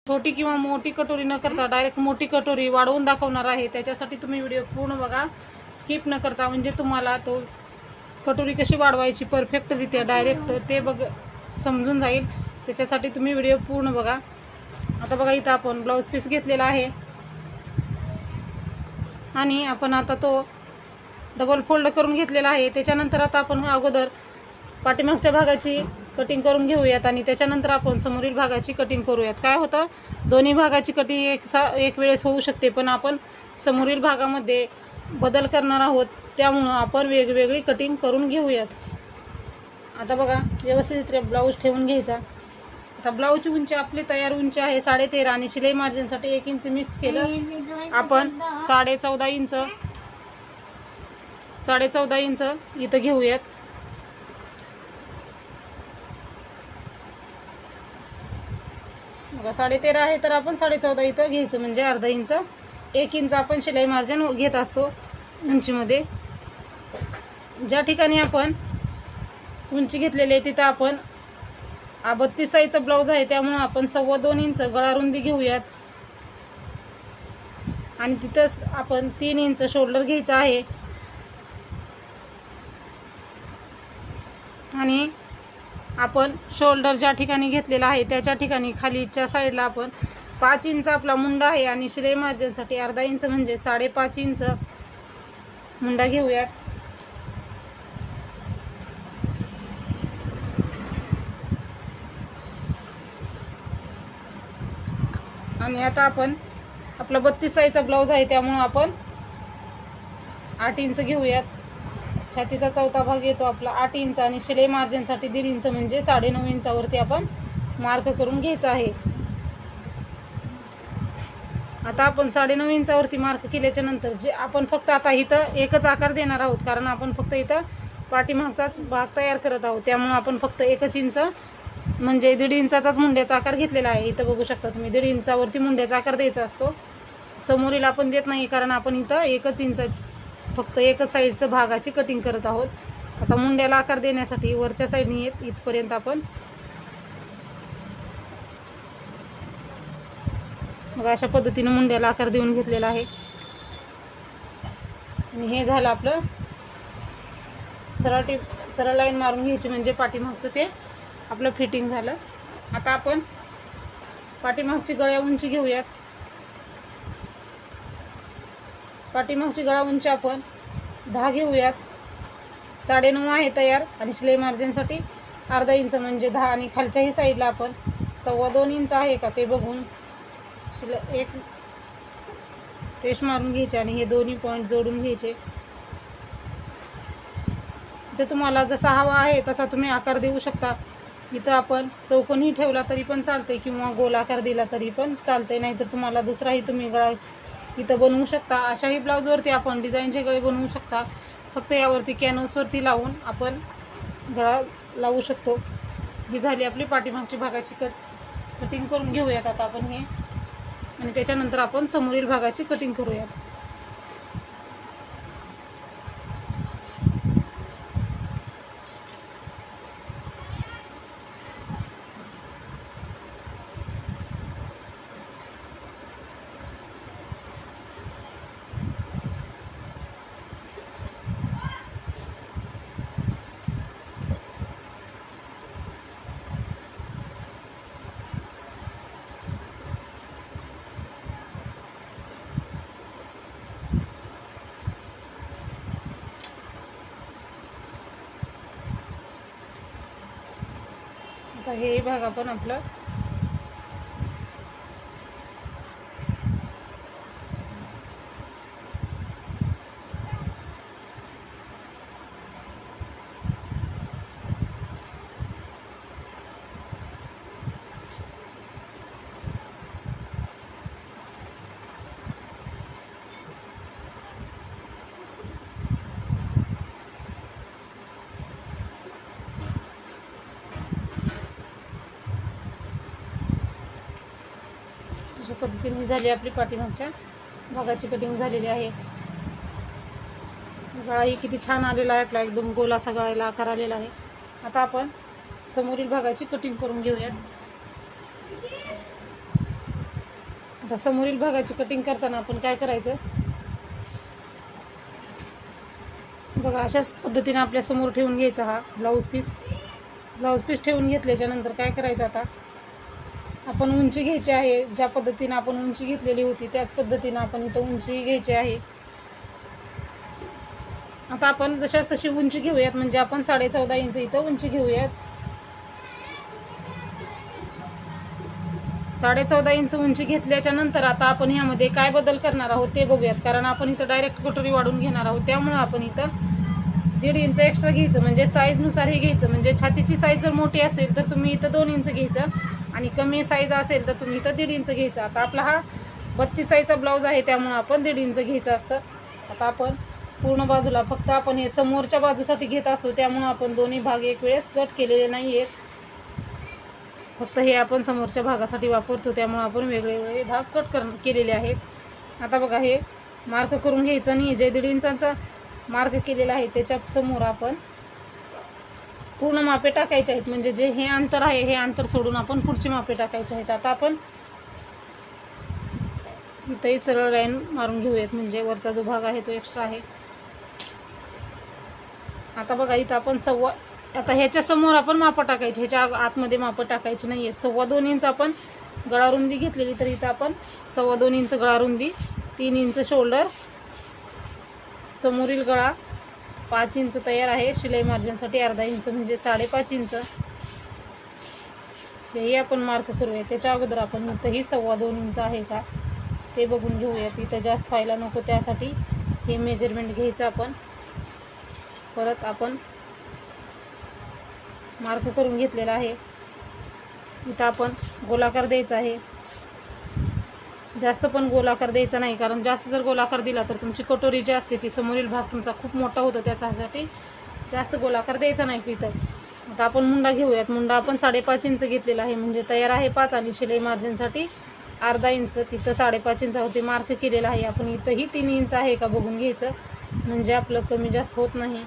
छोटी किंवा मोठी कटोरी न करता डायरेक्ट मोठी कटोरी वाढवून दाखवणार आहे। त्याच्यासाठी तुम्ही व्हिडिओ पूर्ण बघा, स्किप न करता, म्हणजे तुम्हाला तो कटोरी कशी वाढवायची परफेक्टरित्या डायरेक्ट ते समजून जाईल। त्याच्यासाठी तुम्ही व्हिडिओ पूर्ण बघा। आता बघा, इथं आपण ब्लाऊज पीस घेतलेला आहे आणि आपण आता तो डबल फोल्ड करून घेतलेला आहे। त्याच्यानंतर आता आपण अगोदर पाठीमागच्या भागाची कटिंग करून घेऊयात आणि त्याच्यानंतर आपण समोरील भागाची कटिंग करूयात। काय होतं, दोन्ही भागाची कटिंग एक वेळेस होऊ शकते, पण आपण समोरील भागामध्ये बदल करणार आहोत, त्यामुळं आपण वेगवेगळी कटिंग करून घेऊयात। आता बघा, व्यवस्थित ब्लाऊज ठेवून घ्यायचा। आता ब्लाऊजची उंची आपली तयार उंची आहे 13.5 आणि शिलाई मार्जिनसाठी 1 इंच मिक्स केलं आपण 14.5 इंच इथं घेऊयात। बघा 13.5 आहे तर आपण 14.5 इथं घ्यायचं, म्हणजे अर्धा इंच, 1 इंच आपण शिलाई मार्जिन घेत असतो उंचीमध्ये। ज्या ठिकाणी आपण उंची घेतलेली आहे तिथं आपण 32 साईजचा ब्लाऊज आहे, त्यामुळे आपण 2.25 इंच गळा रुंदी घेऊयात आणि तिथंच आपण 3 इंच शोल्डर घ्यायचा आहे आणि आपण शोल्डर ज्या ठिकाणी घेतलेला आहे त्याच्या ठिकाणी खालीच्या साईडला आपण 5 इंच आपला मुंडा आहे आणि शिलाई मार्जिनसाठी अर्धा इंच म्हणजे 5.5 इंच मुंडा घेऊयात। आणि आता आपण आपला 32 साईजचा ब्लाऊज आहे, त्यामुळे आपण 8 इंच घेऊयात। छातीचा चौथा भाग येतो आपला 8 इंच आणि शिलाई मार्जिनसाठी 1.5 इंच म्हणजे 9.5 इंचावरती आपण मार्क करून घ्यायचा आहे। आता आपण 9.5 इंचावरती मार्क केल्याच्या नंतर जे आपण फक्त आता इथं एकच आकार देणार आहोत, कारण आपण फक्त इथं पाठीमागचाच भाग तयार करत आहोत, त्यामुळे आपण फक्त 1 इंच म्हणजे 1.5 इंचाचाच मुंड्याचा आकार घेतलेला आहे। इथं बघू शकता तुम्ही 1.5 इंचावरती मुंड्याचा आकार द्यायचा असतो, समोरील आपण देत नाही, कारण आपण इथं 1 इंच फक्त एकच साईडचं भागाची कटिंग करत आहोत। आता मुंड्याला आकार देण्यासाठी वरच्या साईडने इथपर्यंत आपण मग अशा पद्धतीने मुंड्याला आकार देऊन घेतलेला आहे आणि हे झालं आपलं सरळ लाईन मारून घ्यायची, म्हणजे पाठीमागचं ते आपलं फिटिंग झालं। आता आपण पाठीमागची गळा उंची घेऊयात। पाठीमागची गळा उंची आपण 10 घेऊयात, 9.5 आहे तयार आणि शिलाई मार्जिनसाठी अर्धा इंच म्हणजे 10 आणि खालच्याही साईडला आपण 2.25 इंच आहे का ते बघून एक रेष मारून घ्यायचे आणि हे दोन्ही पॉईंट जोडून घ्यायचे। इथं तुम्हाला जसा हवा आहे तसा तुम्ही आकार देऊ शकता। इथं आपण चौकोनी ठेवला तरी पण चालते किंवा गोल आकार दिला तरी पण चालते, नाहीतर तुम्हाला दुसराही तुम्ही गळा इथं बनवू शकता। अशाही ब्लाऊजवरती आपण डिझाईनचे गळे बनवू शकता, फक्त यावरती कॅनव्हासवरती लावून आपण गळा लावू शकतो। ही झाली आपली पाठीमागची भागाची कटिंग करून घेऊयात आता आपण हे, आणि त्याच्यानंतर आपण समोरील भागाची कटिंग करूयात। आता हे भाग आपण आपलं अशा पद्धतीने झाली आपली पाठीमागच्या भागाची कटिंग झालेली आहे। गळाही किती छान आलेला आहे आपला, एकदम गोल असा गळाला आकार आलेला आहे। आता आपण समोरील भागाची कटिंग करून घेऊयात। आता समोरील भागाची कटिंग करताना आपण काय करायचं बघा, अशाच पद्धतीने आपल्या समोर ठेवून घ्यायचा हा ब्लाऊज पीस ठेवून घेतल्याच्या नंतर काय करायचं, आता आपण उंची घ्यायची आहे. ज्या पद्धतीने आपण उंची घेतलेली होती त्याच पद्धतीने आपण इथं उंची घ्यायची आहे. आता आपण जशाच तशी उंची घेऊयात, म्हणजे आपण 14.5 इंच इथं उंची घेऊयात. 14.5 इंच उंची घेतल्याच्या नंतर आता आपण ह्यामध्ये काय बदल करणार आहोत ते बघूयात. कारण आपण इथं डायरेक्ट कटोरी वाढून घेणार आहोत, त्यामुळे आपण इथं 1.5 इंच एक्स्ट्रा घ्यायचं. म्हणजे साईजनुसार हे घ्यायचं. म्हणजे छातीची साईज जर मोठी असेल तर तुम्ही इथं 2 इंच घ्यायचं आणि कमी साईज असेल तर तुम्ही इथं 1.5 इंच घ्यायचं. आता आपला हा 32 साईजचा ब्लाऊज आहे, त्यामुळे आपण 1.5 इंच घ्यायचं असतं. आता आपण पूर्ण बाजूला फक्त आपण हे समोरच्या बाजूसाठी घेत असतो, त्यामुळे आपण दोन्ही भाग एक वेळेस कट केलेले नाही आहेत. फक्त हे आपण समोरच्या भागासाठी वापरतो, त्यामुळे आपण वेगवेगळे भाग कट केलेले आहेत. आता बघा, हे मार्क करून घ्यायचं नाही. जे 1.5 इंचाचा मार्क केलेला आहे त्याच्या समोर आपण पूर्ण मापे टाकायचे आहेत. म्हणजे जे हे अंतर आहे हे अंतर सोडून आपण पुढची मापे टाकायचे आहेत. आता आपण इथंही सरळ लाईन मारून घेऊयात, म्हणजे वरचा जो भाग आहे तो एक्स्ट्रा आहे. आता बघा, इथं आपण आता ह्याच्या समोर आपण मापं टाकायची, ह्याच्या आतमध्ये मापं टाकायची नाही आहेत. 2.25 इंच आपण गळारुंदी घेतलेली, तर इथं आपण 2.25 इंच गळारुंदी, 3 इंच शोल्डर, समोरील गळा 5 इंच तयार आहे. शिलाई मार्जिनसाठी अर्धा इंच म्हणजे 5.5 इंच हेही आपण मार्क करूया. त्याच्या अगोदर आपण इथंही 2.25 इंच आहे का ते बघून घेऊयात. इथं जास्त व्हायला नको, त्यासाठी हे मेजरमेंट घ्यायचं आपण. परत आपण मार्क करून घेतलेला आहे. इथं आपण गोलाकार द्यायचा आहे. जास्त पण गोलाकार द्यायचा नाही, कारण जास्त जर गोलाकार दिला तर तुमची कटोरी जी असते ती समोरील भाग तुमचा खूप मोठा होतो, त्याच्यासाठी जास्त गोलाकार द्यायचा नाही इथं. आता आपण मुंडा घेऊयात. मुंडा आपण 5.5 इंच घेतलेला आहे, म्हणजे तयार आहे 5 आणि शिलाई मार्जिनसाठी अर्धा इंच. तिथं 5.5 इंचावरती मार्क केलेला आहे. आपण इथंही 3 इंच आहे का बघून घ्यायचं, म्हणजे आपलं कमी जास्त होत नाही.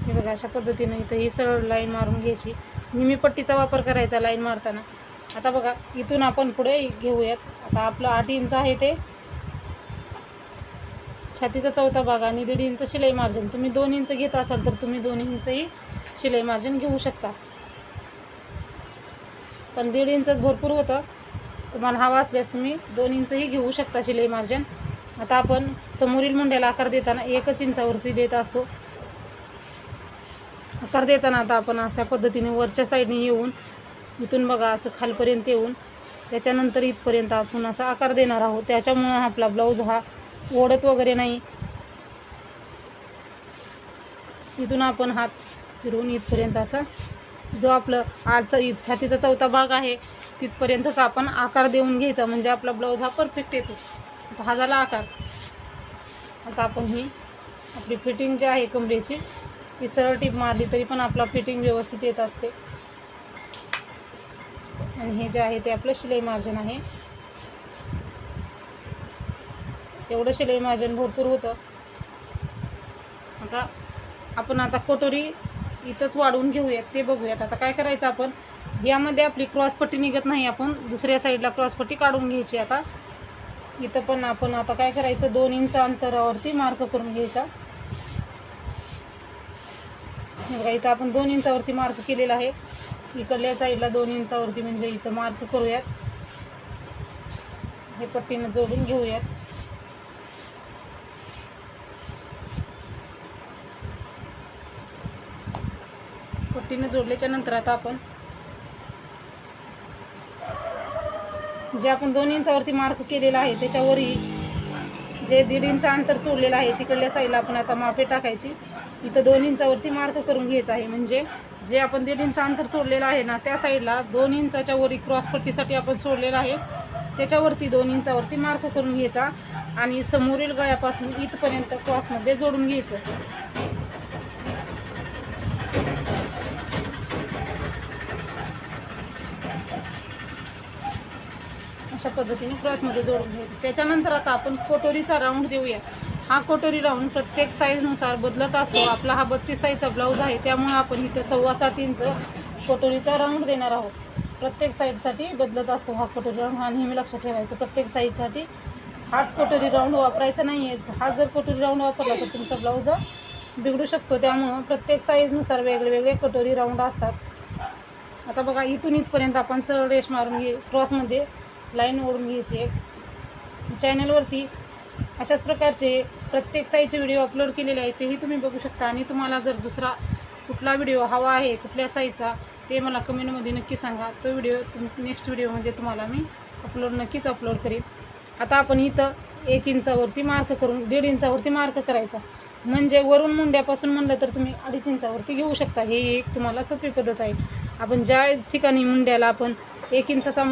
हे बघा, अशा पद्धतीनं इथंही सरळ लाईन मारून घ्यायची. नेहमी पट्टीचा वापर करायचा लाईन मारताना. आता बघा, इथून आपण पुढे घेऊयात. आता आपलं 8 इंच आहे ते छातीचा चौथा भाग आणि 1.5 इंच शिलाई मार्जिन. तुम्ही 2 इंच घेत असाल तर तुम्ही 2 इंचही शिलाई मार्जिन घेऊ शकता, पण 1.5 इंचच भरपूर होतं. तुम्हाला हवा असल्यास तुम्ही 2 इंचही घेऊ शकता शिलाई मार्जिन. आता आपण समोरील मुंड्याला आकार देताना 1 इंचावरती देत असतो. आकार देताना आता आपण अशा पद्धतीने वरच्या साईडने येऊन इथून बघा असं खालपर्यंत येऊन त्याच्यानंतर इथपर्यंत आपण असा आकार देणार आहोत. त्याच्यामुळे आपला ब्लाऊज हा ओढत वगैरे नाही. इथून आपण हात फिरवून इथपर्यंत असा जो आपलं आडचा छातीचा चौथा भाग आहे तिथपर्यंतच आपण आकार देऊन घ्यायचा, म्हणजे आपला ब्लाऊज हा परफेक्ट येतो. आता हा झाला आकार. आता आपण ही आपली फिटिंग जी आहे कमरेची ती सरळ टीप मारली तरी पण आपला फिटिंग व्यवस्थित येत असते. आणि हे जे आहे ते आपलं शिलाई मार्जिन आहे. एवढं शिलाई मार्जिन भरपूर होतं. आता आपण कटोरी इथंच वाढवून घेऊयात, ते बघूयात. आता काय करायचं, आपण यामध्ये आपली क्रॉसपट्टी निघत नाही, आपण दुसऱ्या साईडला क्रॉसपट्टी काढून घ्यायची. आता इथं पण आपण आता काय करायचं, 2 इंच अंतरावरती मार्क करून घ्यायचा. बघा, इथं आपण 2 इंचावरती मार्क केलेला आहे. इकडल्या साईडला 2 इंचावरती म्हणजे इथं मार्क करूयात. हे पट्टीनं जोडून घेऊयात. पट्टीनं जोडल्याच्या नंतर आता आपण जे आपण 2 इंचावरती मार्क केलेला आहे त्याच्यावरही जे 1.5 इंच अंतर सोडलेलं आहे तिकडल्या साईडला आपण आता मापे टाकायची. इथं 2 इंचावरती मार्क करून घ्यायचं आहे, म्हणजे जे आपण 1.5 इंच अंतर सोडलेलं आहे ना त्या साईडला 2 इंचाच्या वरी क्रॉसपट्टीसाठी आपण सोडलेलं आहे त्याच्यावरती 2 इंचावरती मार्क करून घ्यायचा आणि समोरील गळ्यापासून इथपर्यंत क्रॉसमध्ये जोडून घ्यायचं. अशा पद्धतीने क्रॉसमध्ये जोडून घ्यायचं. त्याच्यानंतर आता आपण कटोरीचा राऊंड देऊया. हा कटोरी राऊंड प्रत्येक साईजनुसार बदलत असतो. आपला हा 32 साईजचा ब्लाऊज आहे, त्यामुळे आपण इथे 7.25 इंच कटोरीचा राऊंड देणार आहोत. प्रत्येक साईडसाठी बदलत असतो हा कटोरी राऊंड. हा नेहमी लक्षात ठेवायचं, प्रत्येक साईडसाठी हाच कटोरी राऊंड वापरायचा नाही आहे. हा जर कटोरी राऊंड वापरला तर तुमचा ब्लाऊज बिघडू शकतो. त्यामुळं प्रत्येक साईजनुसार वेगळे वेगळे कटोरी राऊंड असतात. आता बघा, इथून इथपर्यंत आपण सरळ रेष मारून क्रॉसमध्ये लाईन ओढून घ्यायची आहे. चॅनलवरती अशाच प्रकारचे प्रत्येक साईजचे व्हिडिओ अपलोड केलेले आहेत, तेही तुम्ही बघू शकता. आणि तुम्हाला जर दुसरा कुठला व्हिडिओ हवा आहे कुठल्या साईजचा ते मला कमेंटमध्ये नक्की सांगा. तो व्हिडिओ नेक्स्ट व्हिडिओमध्ये तुम्हाला मी नक्कीच अपलोड करीन. आता आपण इथं 1 इंचावरती मार्क करून 1.5 इंचावरती मार्क करायचा. म्हणजे वरून मुंड्यापासून म्हणलं तर तुम्ही 2.5 इंचावरती घेऊ शकता. हे एक तुम्हाला सोपी पद्धत आहे. आपण ज्या ठिकाणी मुंड्याला आपण 1 इंचाचा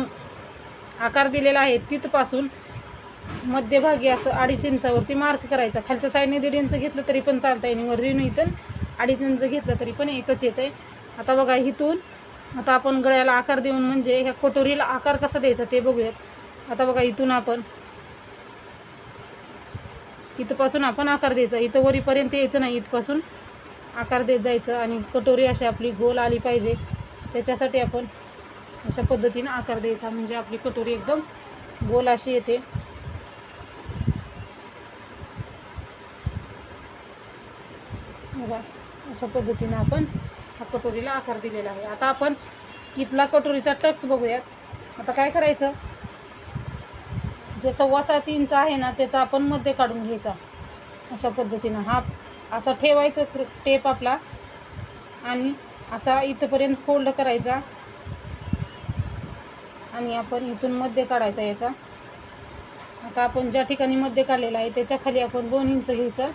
आकार दिलेला आहे तिथपासून मध्यभागी असं 2.5 इंचावरती मार्क करायचा. खालच्या साईडने 1.5 इंच घेतलं तरी पण चालतं आहे आणि वरून इथून 2.5 इंच घेतलं तरी पण एकच येतं आहे. आता बघा, इथून आता आपण गळ्याला आकार देऊन म्हणजे ह्या कटोरीला आकार कसा द्यायचा ते बघूयात. आता बघा, इथून आपण इथपासून आपण आकार द्यायचा. इथं वरीपर्यंत यायचं नाही, इथपासून आकार देत जायचं आणि कटोरी अशी आपली गोल आली पाहिजे. त्याच्यासाठी आपण अशा पद्धतीनं आकार द्यायचा म्हणजे आपली कटोरी एकदम गोल अशी येते. बघा, अशा पद्धतीनं आपण हा कटोरीला आकार दिलेला आहे. आता आपण इथला कटोरीचा टक्स बघूयात. आता काय करायचं, जे 7.25 इंच आहे ना त्याचा आपण मध्ये काढून घ्यायचा. अशा पद्धतीनं हा असा ठेवायचं टेप आपला आणि असा इथपर्यंत फोल्ड करायचा आणि आपण इथून मध्ये काढायचा याचा. आता आपण ज्या ठिकाणी मध्ये काढलेला आहे त्याच्या खाली आपण 2 इंच घ्यायचं.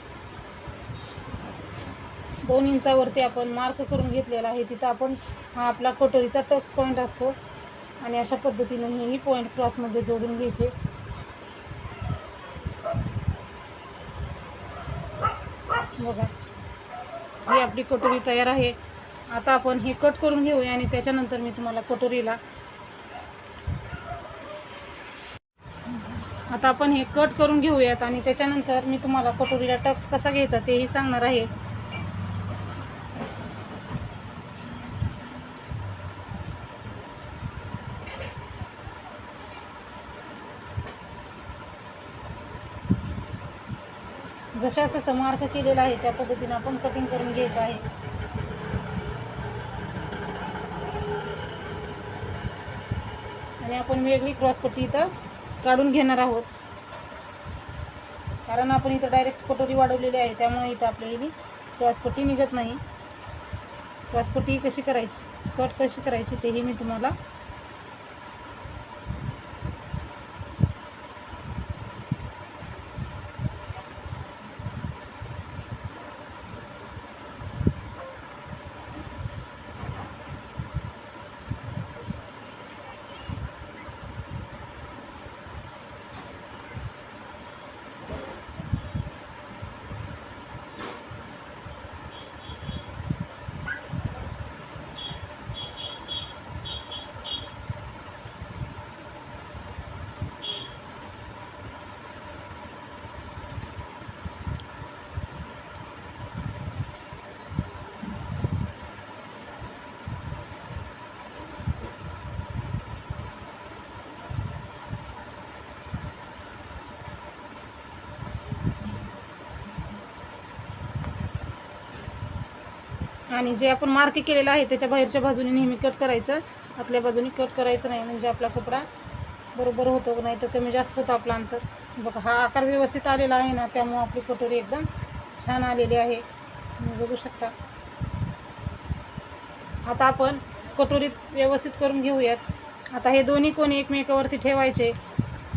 2 इंचावरती आपण मार्क करून घेतलेला आहे. तिथं आपण हा आपला कटोरीचा टच पॉईंट असतो आणि अशा पद्धतीनं हेही पॉईंट क्रॉसमध्ये जोडून घ्यायचे. बघा, ही आपली कटोरी तयार आहे. आता आपण हे कट करून घेऊया आणि त्याच्यानंतर मी तुम्हाला कटोरीला आता आपण हे कट करून घेऊयात आणि त्याच्यानंतर मी तुम्हाला कटोरीला टक्स कसा घ्यायचा तेही सांगणार आहे. जशा तसं मार्क केलेला आहे त्या पद्धतीने आपण कटिंग करून घ्यायचं आहे. आणि आपण वेगळी क्रॉसपट्टी इथं काढून घेणार आहोत, कारण आपण इथं डायरेक्ट कटोरी वाढवलेली आहे त्यामुळे इथं आपल्याला क्रॉसपट्टी निघत नाही. क्रॉसपट्टी कशी करायची, कट कशी करायची तेही मी तुम्हाला आणि जे आपण मार्क केलेलं आहे त्याच्या बाहेरच्या बाजूने नेहमी कट करायचं, आतल्या बाजूने कट करायचं नाही, म्हणजे आपला कपडा बरोबर होतो, नाही तर कमी जास्त होतं आपलं अंतर. बघा, हा आकार व्यवस्थित आलेला आहे ना, त्यामुळे आपली कटोरी एकदम छान आलेली आहे, तुम्ही बघू शकता. आता आपण कटोरीत व्यवस्थित करून घेऊयात. आता हे दोन्ही कोणी एकमेकावरती ठेवायचे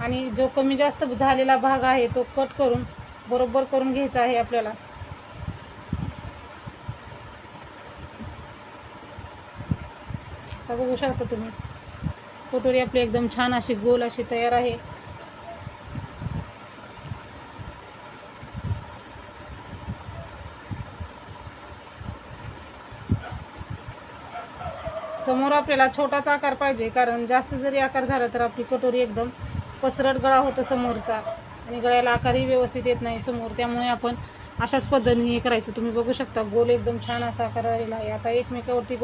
आणि जो कमी जास्त झालेला भाग आहे तो कट करून बरोबर करून घ्यायचा आहे आपल्याला. आता बघू शकता तुम्ही, कटोरी आपली एकदम छान अशी गोल अशी तयार आहे. समोर आपल्याला छोटाच आकार पाहिजे, कारण जास्त जरी आकार झाला तर आपली कटोरी एकदम पसरट गळा होतो समोरचा आणि गळ्याला आकारही व्यवस्थित येत नाही समोर, त्यामुळे आपण अशाच पद्धतीने हे करायचं. तुम्ही बघू शकता गोल एकदम छान असा आकार आलेला आहे. आता एकमेकावरती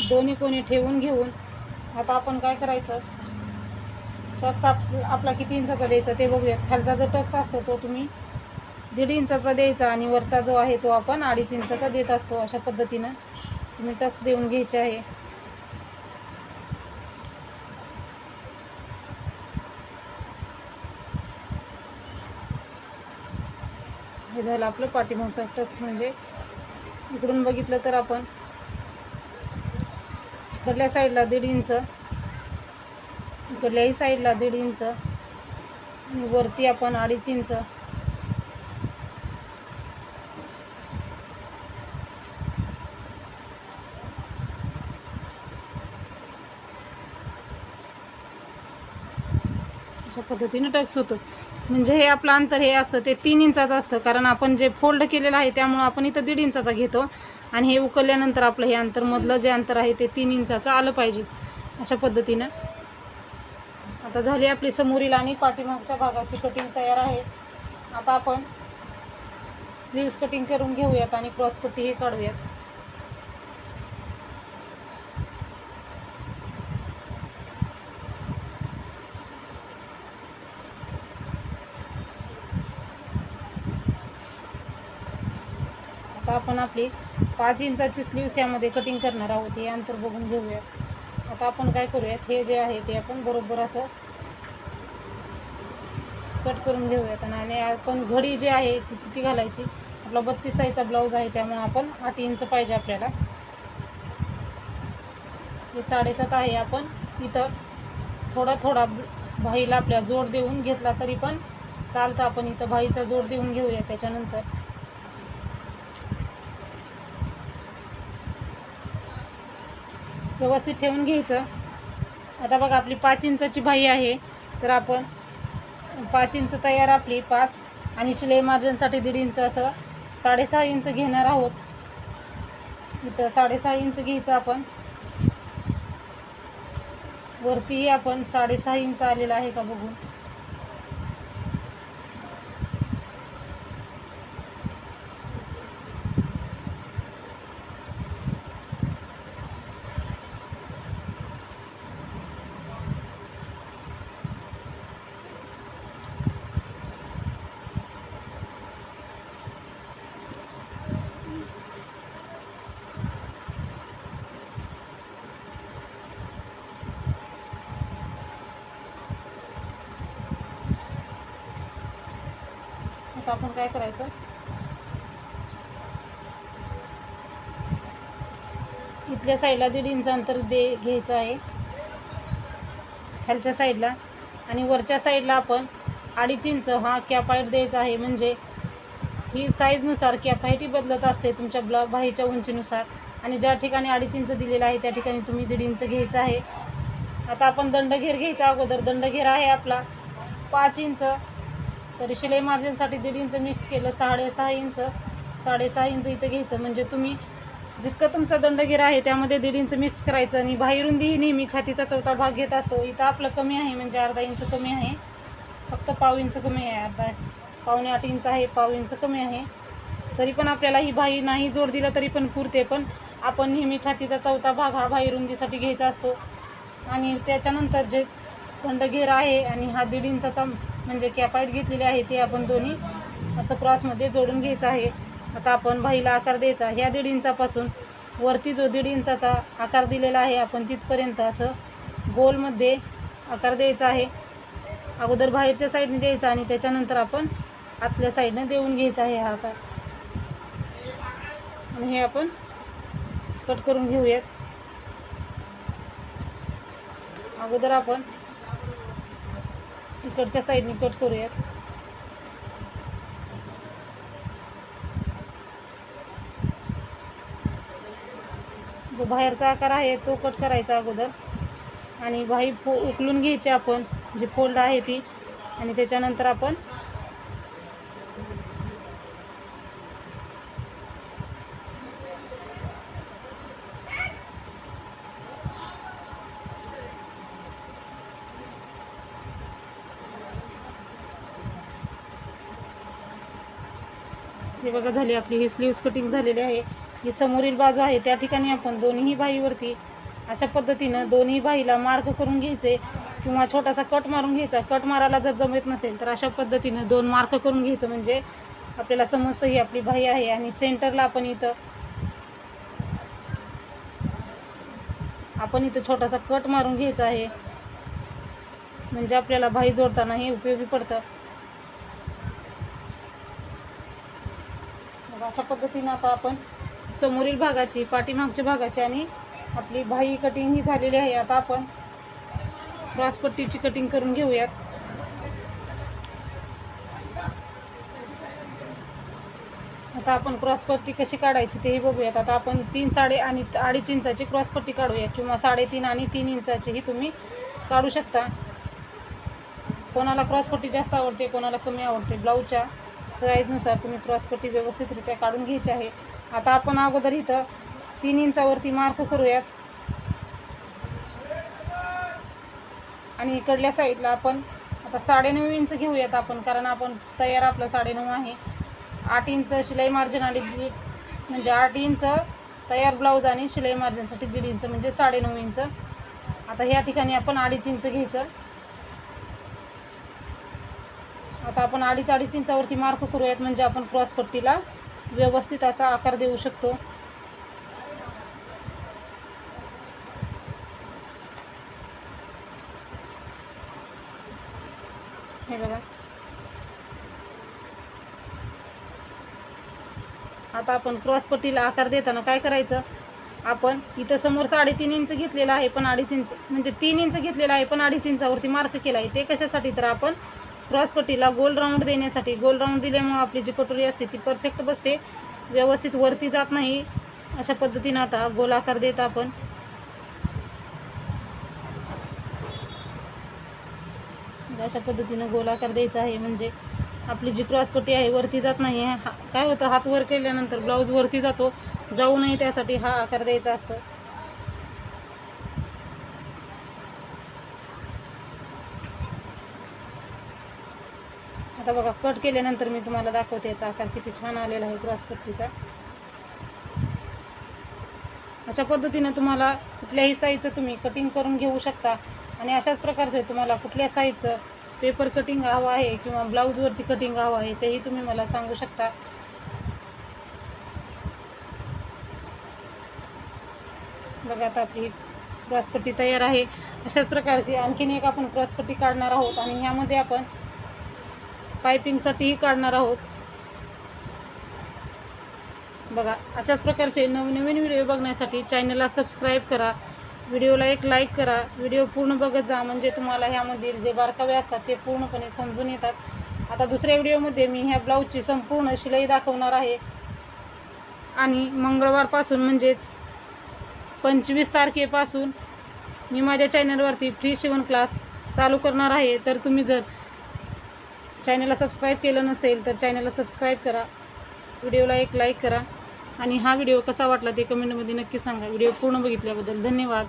दोन्ही कोणी ठेवून घेऊन आता आपण काय करायचं, टक्स आपला किती इंचाचा द्यायचा ते बघूयात. खालचा जो टक्स असतो तो तुम्ही 1.5 इंचाचा द्यायचा आणि वरचा जो आहे तो आपण 2.5 इंचाचा देत असतो. अशा पद्धतीनं तुम्ही टक्स देऊन घ्यायचे आहे. हे झालं आपलं पाठीमागचा टक्स. म्हणजे इकडून बघितलं तर आपण इकडल्या साईडला 1.5 इंच, इकडल्याही साईडला 1.5 इंच आणि वरती आपण 2.5 इंच. अशा पद्धतीने टक्स होतो. म्हणजे हे आपलं अंतर हे असतं ते 3 इंचाचं असतं, कारण आपण जे फोल्ड केलेलं आहे त्यामुळं आपण इथं 1.5 इंचाचा घेतो आणि हे उकलल्यानंतर आपलं हे अंतर, मधलं जे अंतर आहे ते 3 इंचाचं आलं पाहिजे. अशा पद्धतीनं आता झाली आपली समोरील आणि पाठीमागच्या भागाची कटिंग तयार आहे. आता आपण स्लीव्स कटिंग करून घेऊयात आणि क्रॉस पट्टी हे काढूयात. आता आपण आपली 5 इंचाची स्लीव्स यामध्ये कटिंग करणार आहोत. हे अंतर बघून घेऊयात. आता आपण काय करूयात, हे जे आहे ते आपण बरोबर असं कट करून घेऊयात. आणि आपण घडी जी आहे ती किती घालायची, आपला 32 साईजचा ब्लाऊज आहे त्यामुळे आपण 8 इंच पाहिजे आपल्याला. हे 7.5 आहे. आपण इथं थोडा थोडा भाईला आपल्या जोड देऊन घेतला तरी पण चालतं. आपण इथं भाईचा जोड देऊन घेऊया. त्याच्यानंतर व्यवस्थित ठेवून घ्यायचं. आता बघा आपली 5 इंचाची बाही आहे, तर आपण 5 इंच तयार आपली 5 आणि शिलाई मार्जिनसाठी 1.5 इंच असं 6.5 इंच घेणार आहोत. इथं 6.5 इंच घ्यायचं आपण. वरतीही आपण 6.5 इंच आलेला आहे का बघून. आता आपण काय करायचं, इथल्या साईडला 1.5 इंच अंतर घ्यायचं आहे खालच्या साईडला, आणि वरच्या साईडला आपण 2.5 इंच हा कॅप हाईट द्यायचा आहे. म्हणजे ही साईजनुसार कॅप हाईटही बदलत असते तुमच्या बाहीच्या उंचीनुसार, आणि ज्या ठिकाणी 2.5 इंच दिलेला आहे त्या ठिकाणी तुम्ही 1.5 इंच घ्यायचं आहे. आता आपण दंडघेर घ्यायचा अगोदर. दंडघेर आहे आपला 5 इंच, तर शिलाई मार्जिनसाठी 1.5 इंच मिक्स केलं 6.5 इंच. 6.5 इंच इथं घ्यायचं. म्हणजे तुम्ही जितकं तुमचा दंडघेर आहे त्यामध्ये 1.5 इंच मिक्स करायचं. आणि बाहीरुंदी ही नेहमी छातीचा 4था भाग घेत असतो. इथं आपलं कमी आहे म्हणजे अर्धा इंच कमी आहे, फक्त पाव इंच कमी आहे. अर्धा 7.25 इंच आहे, पाव इंच कमी आहे. तरी पण आपल्याला ही बाही नाही जोड दिला तरी पण पुरते, पण आपण नेहमी छातीचा 4था भाग हा बाहीरुंदीसाठी घ्यायचा असतो. आणि त्याच्यानंतर जे दंडघेर आहे आणि हा 1.5 इंचाचा म्हणजे कॅप हाईट घेतलेली आहे ते आपण दोन्ही असं क्रॉसमध्ये जोडून घ्यायचं आहे. आता आपण बाहीला आकार द्यायचा. ह्या 1.5 इंचापासून वरती जो 1.5 इंचाचा आकार दिलेला आहे आपण तिथपर्यंत असं गोलमध्ये आकार द्यायचा आहे. अगोदर बाहेरच्या साईडने द्यायचा आणि त्याच्यानंतर आपण आतल्या साईडने देऊन घ्यायचा आहे हा आकार. आणि हे आपण कट करून घेऊयात. अगोदर आपण इकडच्या साईडने कट करूयात. जो बाहेरचा आकार आहे तो कट करायचा अगोदर, आणि बाही उकलून घ्यायची आपण जी फोल्ड आहे ती, आणि त्याच्यानंतर आपण हे बघा झाली आपली ही स्लीव्स कटिंग झालेली आहे. ही समोरील बाजू आहे त्या ठिकाणी आपण दोन्ही बाहीवरती अशा पद्धतीनं दोन्ही बाहीला मार्क करून घ्यायचे किंवा छोटासा कट मारून घ्यायचा. कट मारायला जर जमत नसेल तर अशा पद्धतीनं 2 मार्क करून घ्यायचं, म्हणजे आपल्याला समजतं ही आपली बाही आहे. आणि सेंटरला आपण इथं छोटासा कट मारून घ्यायचा आहे, म्हणजे आपल्याला बाही जोडताना हे उपयोगी पडतं. मग अशा पद्धतीनं आता आपण समोरील भागाची, पाठीमागच्या भागाची आणि आपली बाही कटिंग ही झालेली आहे. आता आपण क्रॉसपट्टीची कटिंग करून घेऊयात. आता आपण क्रॉसपट्टी कशी काढायची तेही बघूयात. आता आपण 3, 3.5 आणि 2.5 इंचाची क्रॉसपट्टी काढूया किंवा 3.5 आणि 3 इंचाचीही तुम्ही काढू शकता. कोणाला क्रॉसपट्टी जास्त आवडते, कोणाला कमी आवडते. ब्लाऊजच्या साईजनुसार तुम्ही क्रॉसपट्टी व्यवस्थितरित्या काढून घ्यायची आहे. आता आपण अगोदर इथं 3 इंचावरती मार्क करूयात आणि इकडल्या साईडला आपण आता 9.5 इंच घेऊयात आपण, कारण आपण तयार आपलं 9.5 आहे. 8 इंच शिलाई मार्जिन आणि म्हणजे 8 इंच तयार ब्लाऊज आणि शिलाई मार्जिनसाठी 1.5 इंच म्हणजे 9.5 इंच. आता ह्या ठिकाणी आपण 2.5 इंच घ्यायचं. आता आपण 2.5 इंचावरती मार्क करूयात, म्हणजे आपण क्रॉसपट्टीला व्यवस्थित असा आकार देऊ शकतो. हे बघा. आता आपण क्रॉसपट्टीला आकार देताना काय करायचं, आपण इथं समोर 3.5 इंच घेतलेला आहे, पण 2.5 इंच म्हणजे 3 इंच घेतलेला आहे, पण 2.5 इंचावरती मार्क केला आहे. ते कशासाठी, तर आपण क्रॉसपट्टीला गोल राऊंड देण्यासाठी. गोल राऊंड दिल्यामुळे आपली जी कटोरी असते ती परफेक्ट बसते, व्यवस्थित वरती जात नाही. अशा पद्धतीनं आता गोल आकार देत आपण. अशा पद्धतीनं गोल आकार द्यायचा आहे, म्हणजे आपली जी क्रॉसपट्टी आहे वरती जात नाही. काय होतं, हात वर केल्यानंतर ब्लाऊज वरती जातो, जाऊ नये त्यासाठी हा आकार द्यायचा असतो. आता बघा, कट केल्यानंतर मी तुम्हाला दाखवते याचा आकार किती छान आलेला आहे क्रॉसपट्टीचा. अशा पद्धतीनं तुम्हाला कुठल्याही साईजचं तुम्ही कटिंग करून घेऊ शकता. आणि अशाच प्रकारचे तुम्हाला कुठल्या साईजचं पेपर कटिंग हवं आहे किंवा ब्लाऊजवरती कटिंग हवं आहे तेही तुम्ही मला सांगू शकता. बघा, आता आपली क्रॉसपट्टी तयार आहे. अशाच प्रकारची आणखीन एक आपण क्रॉसपट्टी काढणार आहोत आणि ह्यामध्ये आपण पायपिंगसाठीही काढणार आहोत. बघा, अशाच प्रकारचे नवनवीन व्हिडिओ बघण्यासाठी चॅनलला सबस्क्राईब करा, व्हिडिओला एक लाईक करा, व्हिडिओ पूर्ण बघत जा, म्हणजे तुम्हाला ह्यामधील जे बारकावे असतात ते पूर्णपणे समजून येतात. आता दुसऱ्या व्हिडिओमध्ये मी ह्या ब्लाऊजची संपूर्ण शिलाई दाखवणार आहे आणि मंगळवारपासून म्हणजेच 25 तारखेपासून मी माझ्या चॅनलवरती फ्री शिवण क्लास चालू करणार आहे. तर तुम्ही जर चॅनलला सबस्क्राईब केलं नसेल तर चॅनलला सबस्क्राईब करा, व्हिडिओला एक लाईक करा आणि हा व्हिडिओ कसा वाटला ते कमेंटमध्ये नक्की सांगा. व्हिडिओ पूर्ण बघितल्याबद्दल धन्यवाद.